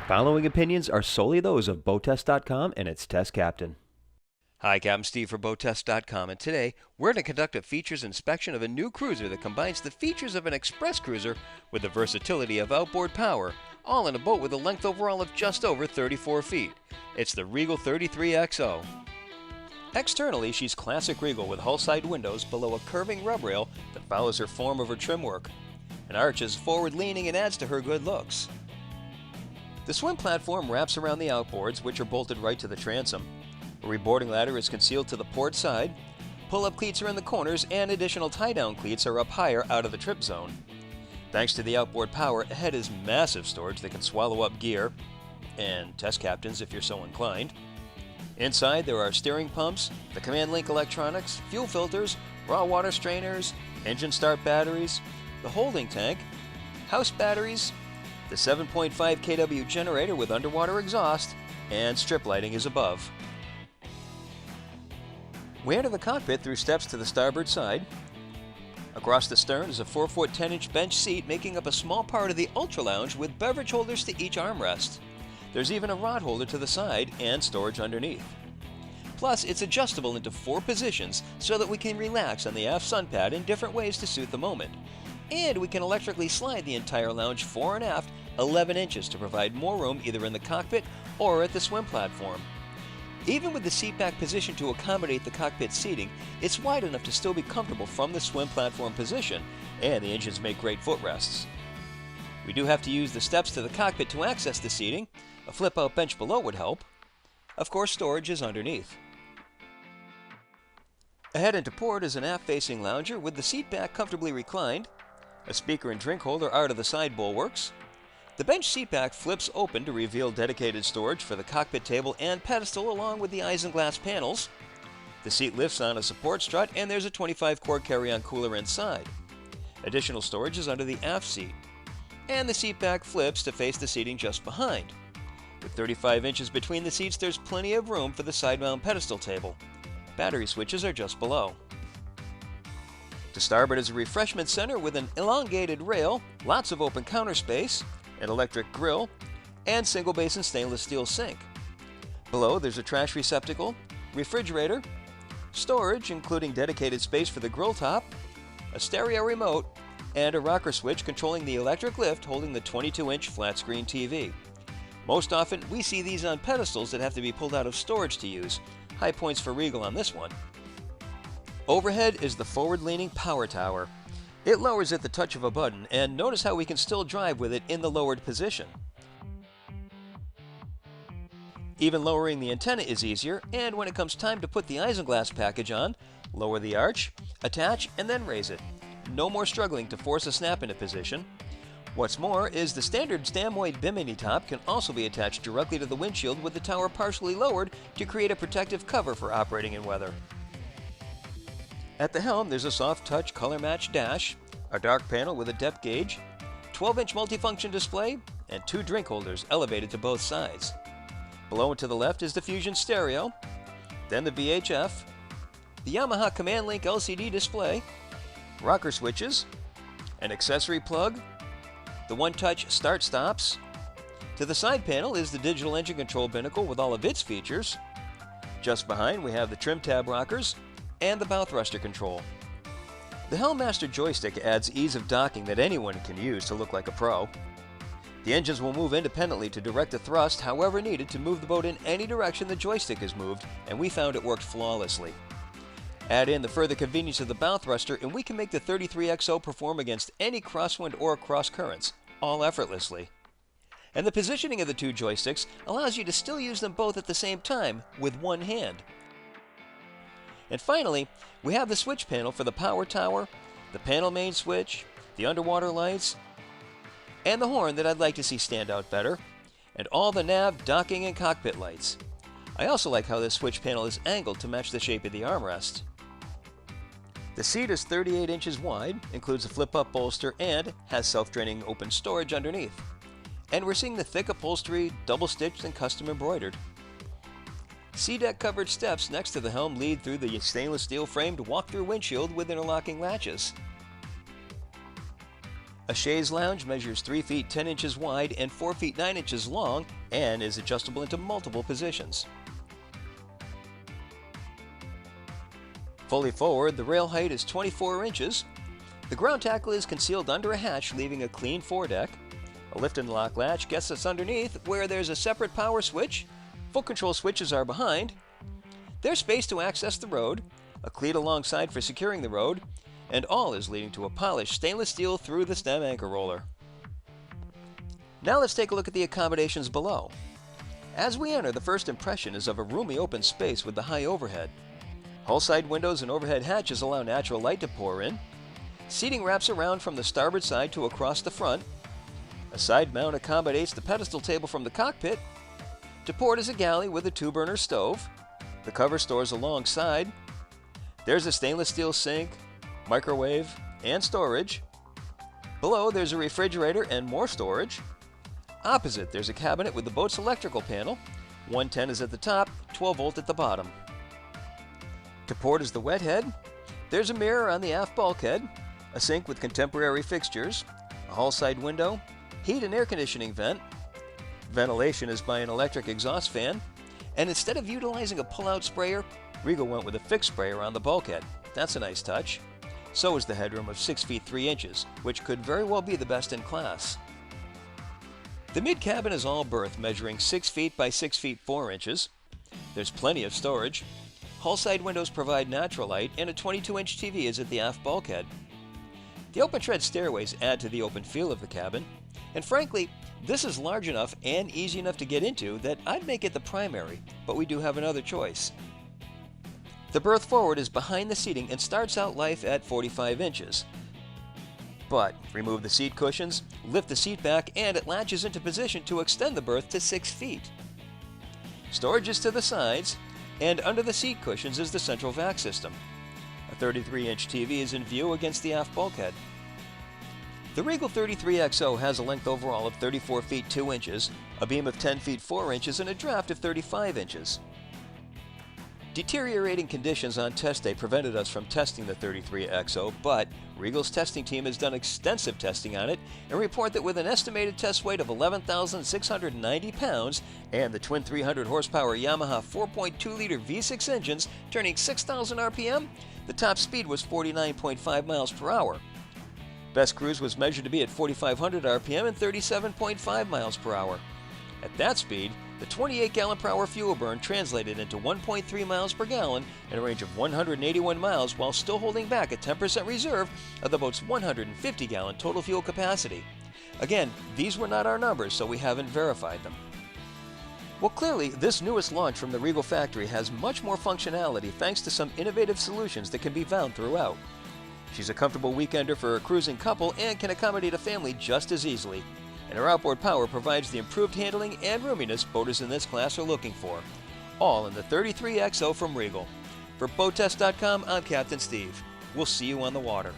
following opinions are solely those of Boattest.com and its test captain. Hi, Captain Steve for Boattest.com, and today we're going to conduct a features inspection of a new cruiser that combines the features of an express cruiser with the versatility of outboard power, all in a boat with a length overall of just over 34 feet. It's the Regal 33XO. Externally, she's classic Regal with hull-side windows below a curving rub rail that follows her form over trim work. An arch is forward-leaning and adds to her good looks. The swim platform wraps around the outboards, which are bolted right to the transom. A reboarding ladder is concealed to the port side. Pull-up cleats are in the corners, and additional tie-down cleats are up higher out of the trip zone. Thanks to the outboard power, ahead is massive storage that can swallow up gear, and test captains if you're so inclined. Inside there are steering pumps, the command link electronics, fuel filters, raw water strainers, engine start batteries, the holding tank, house batteries, the 7.5 kW generator with underwater exhaust, and strip lighting is above. We enter the cockpit through steps to the starboard side. Across the stern is a 4-foot 10-inch bench seat making up a small part of the Ultra Lounge with beverage holders to each armrest. There's even a rod holder to the side and storage underneath. Plus, it's adjustable into 4 positions so that we can relax on the aft sun pad in different ways to suit the moment. And we can electrically slide the entire lounge fore and aft 11 inches to provide more room either in the cockpit or at the swim platform. Even with the seat back position to accommodate the cockpit seating, it's wide enough to still be comfortable from the swim platform position, and the engines make great footrests. We do have to use the steps to the cockpit to access the seating. A flip-out bench below would help. Of course, storage is underneath. Ahead into port is an aft-facing lounger with the seat back comfortably reclined. A speaker and drink holder are to the side bulwarks. The bench seat back flips open to reveal dedicated storage for the cockpit table and pedestal along with the isinglass panels. The seat lifts on a support strut and there's a 25-quart carry-on cooler inside. Additional storage is under the aft seat. And the seat back flips to face the seating just behind. With 35 inches between the seats, there's plenty of room for the side-mount pedestal table. Battery switches are just below. To starboard is a refreshment center with an elongated rail, lots of open counter space, an electric grill, and single basin stainless steel sink. Below there's a trash receptacle, refrigerator, storage including dedicated space for the grill top, a stereo remote, and a rocker switch controlling the electric lift holding the 22-inch flat-screen TV. Most often we see these on pedestals that have to be pulled out of storage to use. High points for Regal on this one. Overhead is the forward-leaning power tower. It lowers at the touch of a button, and notice how we can still drive with it in the lowered position. Even lowering the antenna is easier, and when it comes time to put the isinglass package on, lower the arch, attach, and then raise it. No more struggling to force a snap into position. What's more is the standard Stamoid bimini top can also be attached directly to the windshield with the tower partially lowered to create a protective cover for operating in weather. At the helm, there's a soft-touch color-matched dash, a dark panel with a depth gauge, 12-inch multifunction display, and 2 drink holders elevated to both sides. Below and to the left is the Fusion stereo, then the VHF, the Yamaha Command Link LCD display, rocker switches, an accessory plug, the one-touch start-stops. To the side panel is the digital engine control binnacle with all of its features. Just behind we have the trim tab rockers, and the bow thruster control. The Helmmaster joystick adds ease of docking that anyone can use to look like a pro. The engines will move independently to direct the thrust however needed to move the boat in any direction the joystick is moved, and we found it worked flawlessly. Add in the further convenience of the bow thruster and we can make the 33XO perform against any crosswind or cross currents, all effortlessly. And the positioning of the 2 joysticks allows you to still use them both at the same time with one hand. And finally, we have the switch panel for the power tower, the panel main switch, the underwater lights, and the horn that I'd like to see stand out better, and all the nav, docking, and cockpit lights. I also like how this switch panel is angled to match the shape of the armrest. The seat is 38 inches wide, includes a flip-up bolster, and has self-draining open storage underneath. And we're seeing the thick upholstery, double-stitched and custom embroidered. SeaDek covered steps next to the helm lead through the stainless steel framed walk-through windshield with interlocking latches. A chaise lounge measures 3 feet 10 inches wide and 4 feet 9 inches long and is adjustable into multiple positions. Fully forward, the rail height is 24 inches. The ground tackle is concealed under a hatch, leaving a clean foredeck. A lift and lock latch gets us underneath, where there's a separate power switch. Full control switches are behind. There's space to access the road, a cleat alongside for securing the road, and all is leading to a polished stainless steel through the stem anchor roller. Now let's take a look at the accommodations below. As we enter, the first impression is of a roomy open space with the high overhead. Hull side windows and overhead hatches allow natural light to pour in. Seating wraps around from the starboard side to across the front. A side mount accommodates the pedestal table from the cockpit. To port is a galley with a 2-burner stove. The cover stores alongside. There's a stainless steel sink, microwave, and storage. Below, there's a refrigerator and more storage. Opposite, there's a cabinet with the boat's electrical panel. 110 is at the top, 12 volt at the bottom. To port is the wet head. There's a mirror on the aft bulkhead, a sink with contemporary fixtures, a hull side window, heat and air conditioning vent. Ventilation is by an electric exhaust fan, and instead of utilizing a pull-out sprayer, Regal went with a fixed sprayer on the bulkhead. That's a nice touch. So is the headroom of 6 feet 3 inches, which could very well be the best in class. The mid-cabin is all berth, measuring 6 feet by 6 feet 4 inches. There's plenty of storage. Hull side windows provide natural light, and a 22-inch TV is at the aft bulkhead. The open tread stairways add to the open feel of the cabin, and frankly, this is large enough and easy enough to get into that I'd make it the primary, but we do have another choice. The berth forward is behind the seating and starts out life at 45 inches. But remove the seat cushions, lift the seat back, and it latches into position to extend the berth to 6 feet. Storage is to the sides, and under the seat cushions is the central vac system. A 33-inch TV is in view against the aft bulkhead. The Regal 33XO has a length overall of 34 feet 2 inches, a beam of 10 feet 4 inches, and a draft of 35 inches. Deteriorating conditions on test day prevented us from testing the 33XO, but Regal's testing team has done extensive testing on it and report that with an estimated test weight of 11,690 pounds and the twin 300 horsepower Yamaha 4.2-liter V6 engines turning 6,000 RPM, the top speed was 49.5 miles per hour. Best cruise was measured to be at 4,500 RPM and 37.5 miles per hour. At that speed, the 28-gallon-per-hour fuel burn translated into 1.3 miles per gallon and a range of 181 miles while still holding back a 10% reserve of the boat's 150-gallon total fuel capacity. Again, these were not our numbers, so we haven't verified them. Well, clearly, this newest launch from the Regal factory has much more functionality thanks to some innovative solutions that can be found throughout. She's a comfortable weekender for a cruising couple and can accommodate a family just as easily. And her outboard power provides the improved handling and roominess boaters in this class are looking for. All in the 33XO from Regal. For BoatTest.com, I'm Captain Steve. We'll see you on the water.